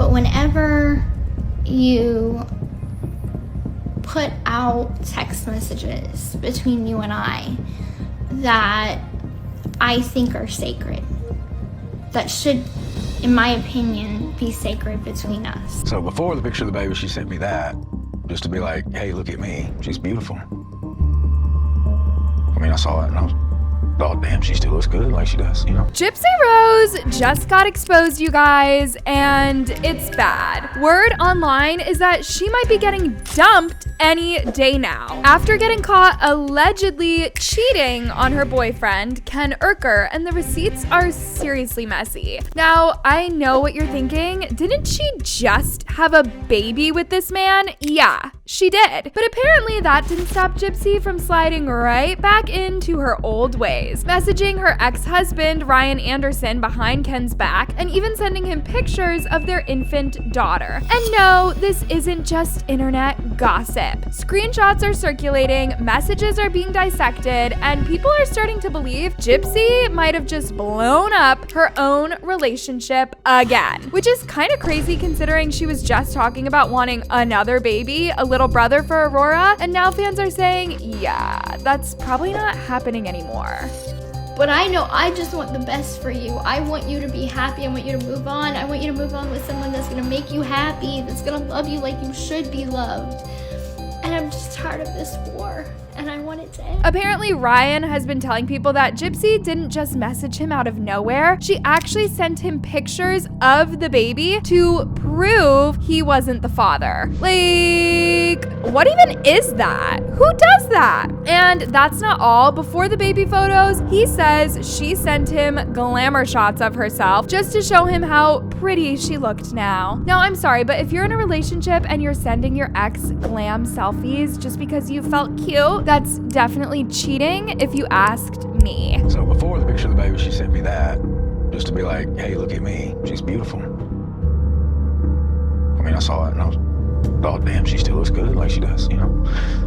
But whenever you put out text messages between you and I that I think are sacred, that should, in my opinion, be sacred between us. So before the picture of the baby, she sent me that just to be like, hey, look at me. She's beautiful. I mean, I saw it and I thought, damn, she still looks good like she does, you know? Gypsy Rose just got exposed, you guys, and it's bad. Word online is that she might be getting dumped any day now after getting caught allegedly cheating on her boyfriend, Ken Urker, and the receipts are seriously messy. Now, I know what you're thinking. Didn't she just have a baby with this man? Yeah, she did. But apparently that didn't stop Gypsy from sliding right back into her old ways, messaging her ex-husband, Ryan Anderson, behind Ken's back, and even sending him pictures of their infant daughter. And no, this isn't just internet gossip. Screenshots are circulating, messages are being dissected, and people are starting to believe Gypsy might have just blown up her own relationship again, which is kind of crazy considering she was just talking about wanting another baby, a little brother for Aurora, and now fans are saying, yeah, that's probably not happening anymore. But I know I just want the best for you. I want you to be happy. I want you to move on. I want you to move on with someone that's gonna make you happy, that's gonna love you like you should be loved. And I'm just tired of this war, and I want it to end. Apparently, Ryan has been telling people that Gypsy didn't just message him out of nowhere. She actually sent him pictures of the baby to prove he wasn't the father. Like, what even is that? Who does that? And that's not all. Before the baby photos, he says she sent him glamour shots of herself just to show him how pretty she looked now. Now, I'm sorry, but if you're in a relationship and you're sending your ex glam selfies just because you felt cute, that's definitely cheating if you asked me. So before the picture of the baby, she sent me that just to be like, hey, look at me. She's beautiful. I mean, I saw it and I thought, damn, she still looks good like she does, you know?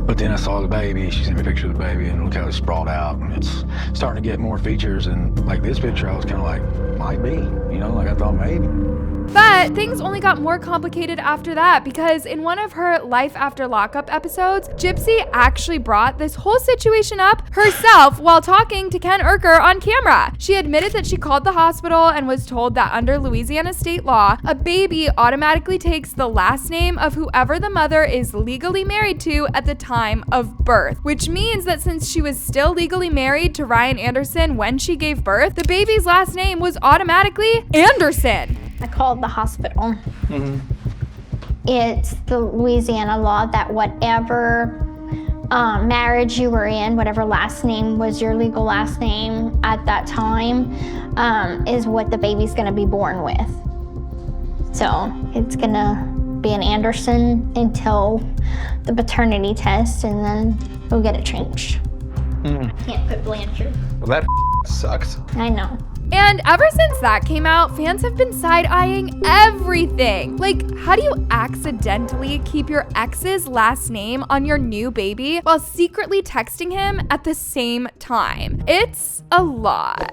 But then I saw the baby, she sent me a picture of the baby, and look how it's sprawled out, and it's starting to get more features, and like this picture, I was kind of like, might be, you know, like I thought maybe. But things only got more complicated after that, because in one of her Life After Lockup episodes, Gypsy actually brought this whole situation up herself while talking to Ken Urker on camera. She admitted that she called the hospital and was told that under Louisiana state law, a baby automatically takes the last name of whoever the mother is legally married to at the time of birth, which means that since she was still legally married to Ryan Anderson when she gave birth, the baby's last name was automatically Anderson. I called the hospital. Mm-hmm. It's the Louisiana law that whatever marriage you were in, whatever last name was your legal last name at that time, is what the baby's gonna be born with. So it's gonna be an Anderson until the paternity test, and then we'll get it changed. Can't put Blanchard. Well, that sucks. I know. And ever since that came out, fans have been side-eyeing everything. Like, how do you accidentally keep your ex's last name on your new baby while secretly texting him at the same time? It's a lot.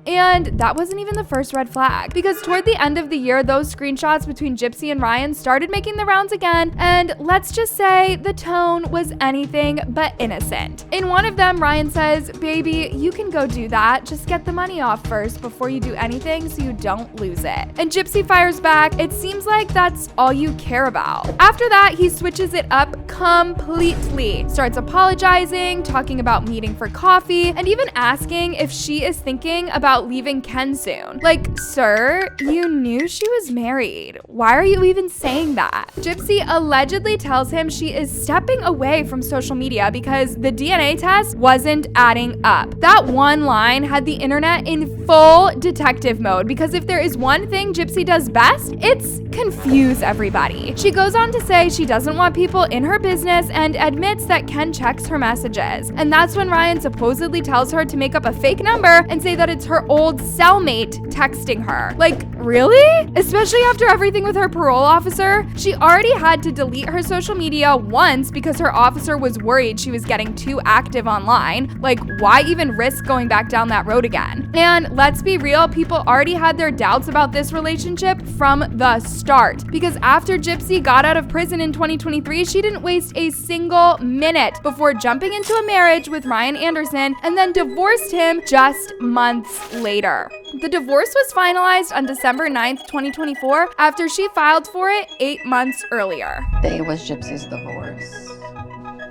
And that wasn't even the first red flag, because toward the end of the year, those screenshots between Gypsy and Ryan started making the rounds again, and let's just say the tone was anything but innocent. In one of them, Ryan says, "Baby, you can go do that. Just get the money off first before you do anything so you don't lose it." And Gypsy fires back, "It seems like that's all you care about." After that, he switches it up completely, starts apologizing, talking about meeting for coffee, and even asking if she is thinking about leaving Ken soon. Like, sir, you knew she was married. Why are you even saying that? Gypsy allegedly tells him she is stepping away from social media because the DNA test wasn't adding up. That one line had the internet in full detective mode, because if there is one thing Gypsy does best, it's confuse everybody. She goes on to say she doesn't want people in her business and admits that Ken checks her messages. And that's when Ryan supposedly tells her to make up a fake number and say that it's her her old cellmate texting her. Like, really? Especially after everything with her parole officer? She already had to delete her social media once because her officer was worried she was getting too active online. Like, why even risk going back down that road again? And let's be real, people already had their doubts about this relationship from the start. Because after Gypsy got out of prison in 2023, she didn't waste a single minute before jumping into a marriage with Ryan Anderson and then divorced him just months later. The divorce was finalized on December 9th, 2024, after she filed for it 8 months earlier. Day was Gypsy's divorce.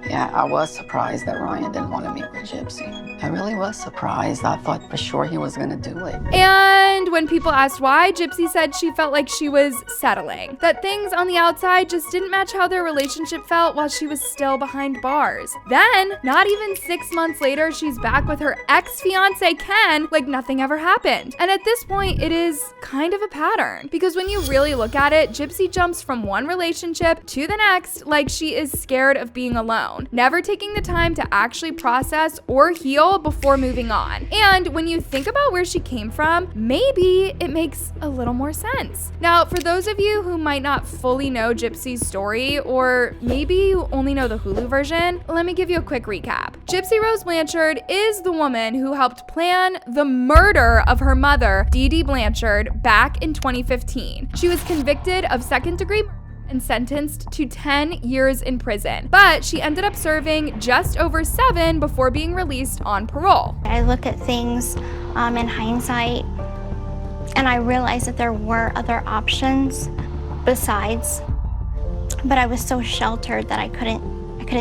Yeah, I was surprised that Ryan didn't want to meet with Gypsy. I really was surprised. I thought for sure he was gonna do it. And when people asked why, Gypsy said she felt like she was settling. That things on the outside just didn't match how their relationship felt while she was still behind bars. Then, not even 6 months later, she's back with her ex-fiance Ken like nothing ever happened. And at this point, it is kind of a pattern. Because when you really look at it, Gypsy jumps from one relationship to the next like she is scared of being alone, never taking the time to actually process or heal before moving on. And when you think about where she came from, maybe it makes a little more sense. Now, for those of you who might not fully know Gypsy's story, or maybe you only know the Hulu version, let me give you a quick recap. Gypsy Rose Blanchard is the woman who helped plan the murder of her mother, Dee Dee Blanchard, back in 2015. She was convicted of second-degree murder and sentenced to 10 years in prison. But she ended up serving just over 7 before being released on parole. I look at things in hindsight, and I realized that there were other options besides, but I was so sheltered that I couldn't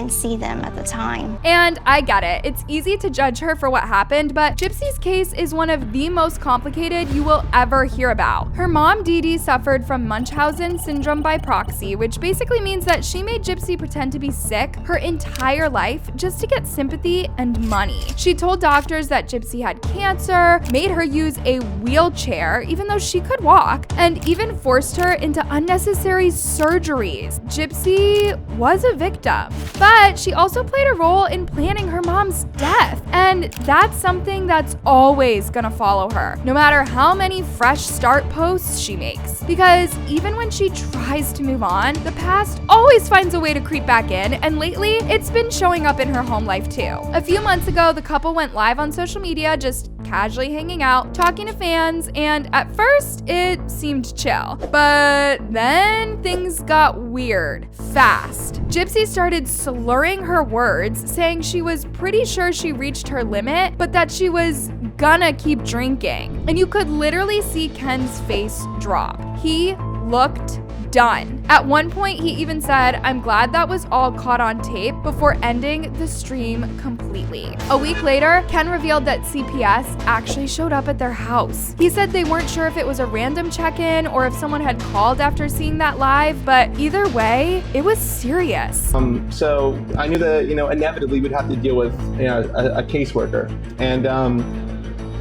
see them at the time. And I get it. It's easy to judge her for what happened, but Gypsy's case is one of the most complicated you will ever hear about. Her mom, Dee Dee, suffered from Munchausen syndrome by proxy, which basically means that she made Gypsy pretend to be sick her entire life just to get sympathy and money. She told doctors that Gypsy had cancer, made her use a wheelchair even though she could walk, and even forced her into unnecessary surgeries. Gypsy was a victim. But she also played a role in planning her mom's death. And that's something that's always gonna follow her, no matter how many fresh start posts she makes. Because even when she tries to move on, the past always finds a way to creep back in, and lately, it's been showing up in her home life too. A few months ago, the couple went live on social media, just casually hanging out, talking to fans, and at first, it seemed chill. But then things got weird, fast. Gypsy started slurring her words, saying she was pretty sure she reached her limit, but that she was gonna keep drinking. And you could literally see Ken's face drop. He looked done. At one point, he even said, "I'm glad that was all caught on tape," before ending the stream completely. A week later, Ken revealed that CPS actually showed up at their house. He said they weren't sure if it was a random check-in or if someone had called after seeing that live, but either way, it was serious. So I knew that, inevitably we'd have to deal with, a caseworker. And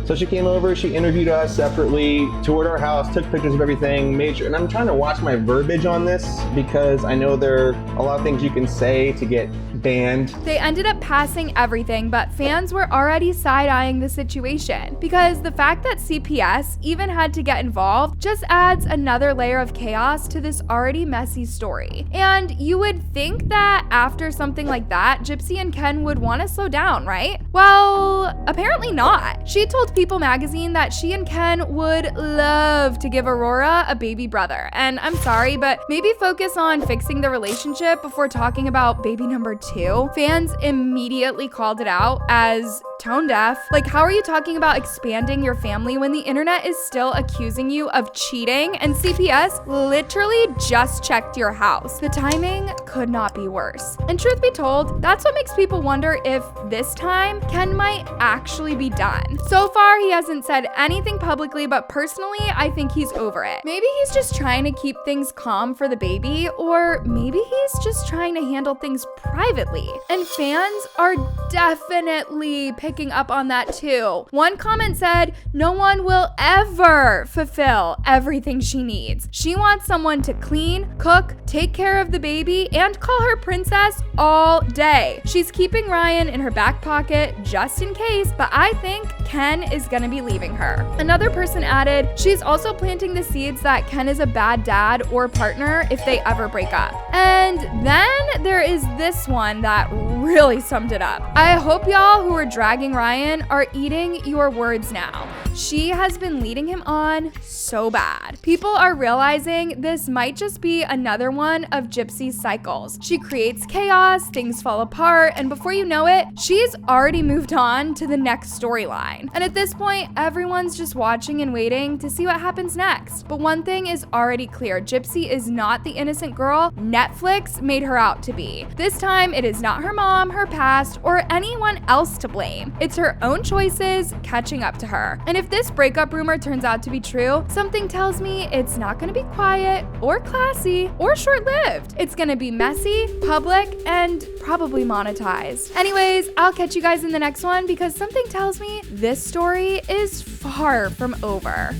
so she came over, she interviewed us separately, toured our house, took pictures of everything, made sure, and I'm trying to watch my verbiage on this because I know there are a lot of things you can say to get banned. They ended up passing everything, but fans were already side-eyeing the situation because the fact that CPS even had to get involved just adds another layer of chaos to this already messy story. And you would think that after something like that, Gypsy and Ken would want to slow down, right? Well, apparently not. She told People magazine that she and Ken would love to give Aurora a baby brother. And I'm sorry, but maybe focus on fixing the relationship before talking about baby number 2. Fans immediately called it out as tone deaf. Like, how are you talking about expanding your family when the internet is still accusing you of cheating and CPS literally just checked your house? The timing could not be worse. And truth be told, that's what makes people wonder if this time Ken might actually be done. So far, he hasn't said anything publicly, but personally, I think he's over it. Maybe he's just trying to keep things calm for the baby, or maybe he's just trying to handle things privately. And fans are definitely picking picking up on that too. One comment said, no one will ever fulfill everything she needs. She wants someone to clean, cook, take care of the baby, and call her princess all day. She's keeping Ryan in her back pocket just in case, but I think Ken is gonna be leaving her. Another person added, she's also planting the seeds that Ken is a bad dad or partner if they ever break up. And then there is this one that really summed it up. I hope y'all who are dragging Ryan are eating your words now. She has been leading him on so bad. People are realizing this might just be another one of Gypsy's cycles. She creates chaos, things fall apart, and before you know it, she's already moved on to the next storyline. And at this point, everyone's just watching and waiting to see what happens next. But one thing is already clear, Gypsy is not the innocent girl Netflix made her out to be. This time, it is not her mom, her past, or anyone else to blame. It's her own choices catching up to her. And if this breakup rumor turns out to be true, something tells me it's not gonna be quiet or classy or short-lived. It's gonna be messy, public, and probably monetized. Anyways, I'll catch you guys in the next one because something tells me this story is far from over.